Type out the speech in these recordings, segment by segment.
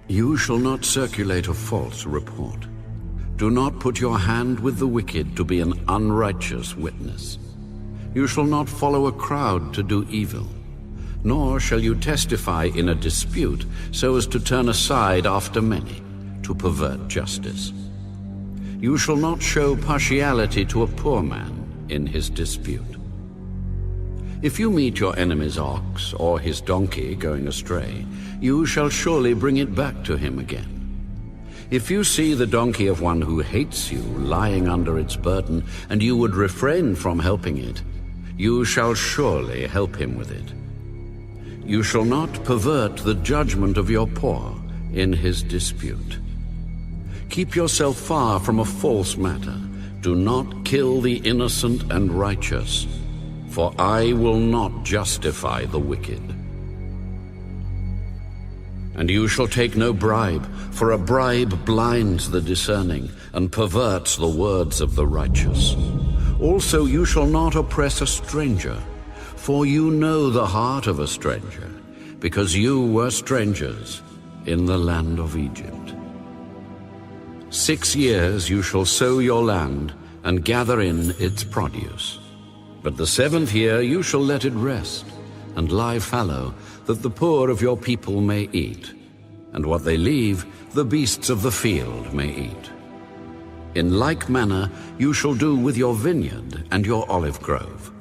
You shall not circulate a false report. Do not put your hand with the wicked to be an unrighteous witness. You shall not follow a crowd to do evil, nor shall you testify in a dispute so as to turn aside after many, to pervert justice. You shall not show partiality to a poor man in his dispute. If you meet your enemy's ox or his donkey going astray, you shall surely bring it back to him again. If you see the donkey of one who hates you lying under its burden, and you would refrain from helping it, you shall surely help him with it. You shall not pervert the judgment of your poor in his dispute. Keep yourself far from a false matter. Do not kill the innocent and righteous, for I will not justify the wicked. And you shall take no bribe, for a bribe blinds the discerning and perverts the words of the righteous. Also you shall not oppress a stranger, for you know the heart of a stranger, because you were strangers in the land of Egypt. 6 years you shall sow your land and gather in its produce. But the 7th year you shall let it rest and lie fallow, that the poor of your people may eat, and what they leave, the beasts of the field may eat. In like manner you shall do with your vineyard and your olive grove.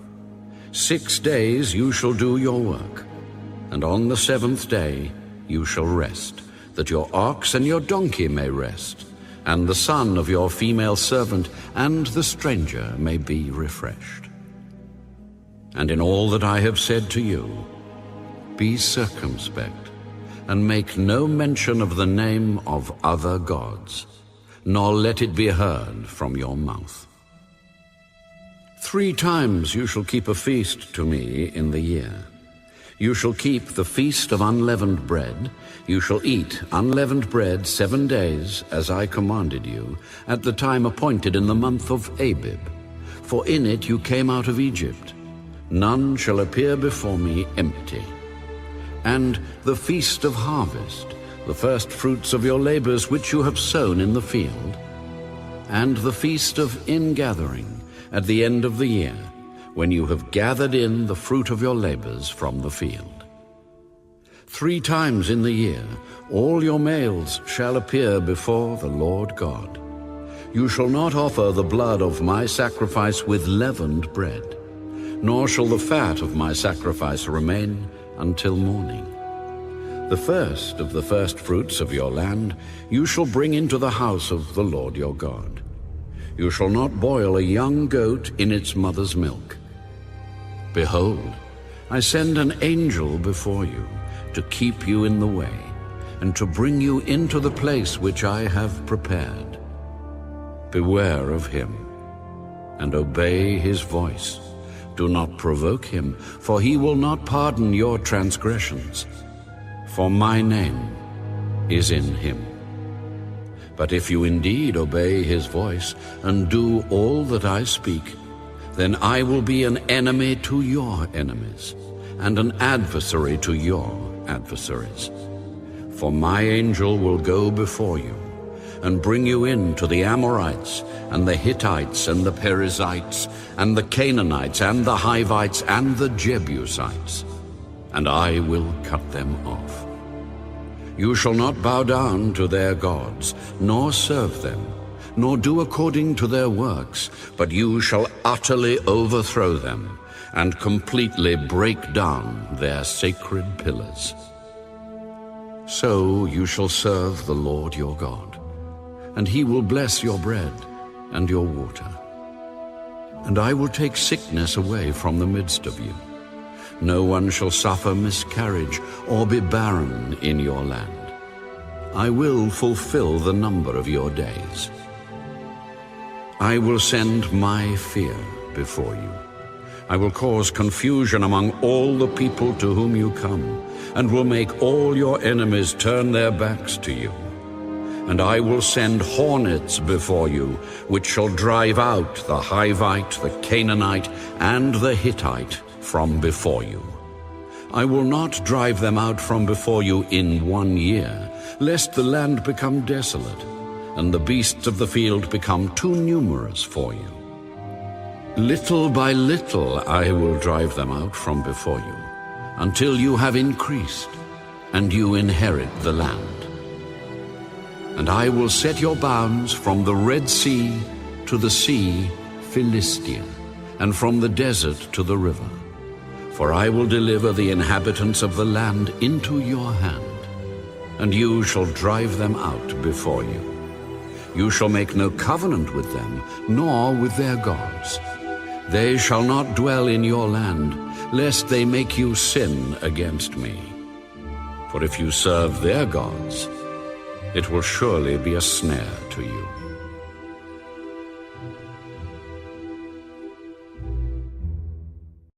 6 days you shall do your work, and on the 7th day you shall rest, that your ox and your donkey may rest, and the son of your female servant and the stranger may be refreshed. And in all that I have said to you, be circumspect, and make no mention of the name of other gods, nor let it be heard from your mouth. 3 times you shall keep a feast to me in the year. You shall keep the feast of unleavened bread. You shall eat unleavened bread 7 days, as I commanded you, at the time appointed in the month of Abib. For in it you came out of Egypt. None shall appear before me empty. And the feast of harvest, the first fruits of your labors which you have sown in the field. And the feast of ingathering, at the end of the year, when you have gathered in the fruit of your labors from the field. 3 times in the year all your males shall appear before the Lord God. You shall not offer the blood of my sacrifice with leavened bread, nor shall the fat of my sacrifice remain until morning. The first of the first fruits of your land you shall bring into the house of the Lord your God. You shall not boil a young goat in its mother's milk. Behold, I send an angel before you to keep you in the way, and to bring you into the place which I have prepared. Beware of him, and obey his voice. Do not provoke him, for he will not pardon your transgressions. For my name is in him. But if you indeed obey his voice, and do all that I speak, then I will be an enemy to your enemies, and an adversary to your adversaries. For my angel will go before you, and bring you in to the Amorites, and the Hittites, and the Perizzites, and the Canaanites, and the Hivites, and the Jebusites, and I will cut them off. You shall not bow down to their gods, nor serve them, nor do according to their works, but you shall utterly overthrow them, and completely break down their sacred pillars. So you shall serve the Lord your God, and he will bless your bread and your water. And I will take sickness away from the midst of you. No one shall suffer miscarriage or be barren in your land. I will fulfill the number of your days. I will send my fear before you. I will cause confusion among all the people to whom you come, and will make all your enemies turn their backs to you. And I will send hornets before you, which shall drive out the Hivite, the Canaanite, and the Hittite from before you. I will not drive them out from before you in 1 year, lest the land become desolate, and the beasts of the field become too numerous for you. Little by little I will drive them out from before you, until you have increased, and you inherit the land. And I will set your bounds from the Red Sea to the sea Philistia, and from the desert to the river. For I will deliver the inhabitants of the land into your hand, and you shall drive them out before you. You shall make no covenant with them, nor with their gods. They shall not dwell in your land, lest they make you sin against me. For if you serve their gods, it will surely be a snare to you.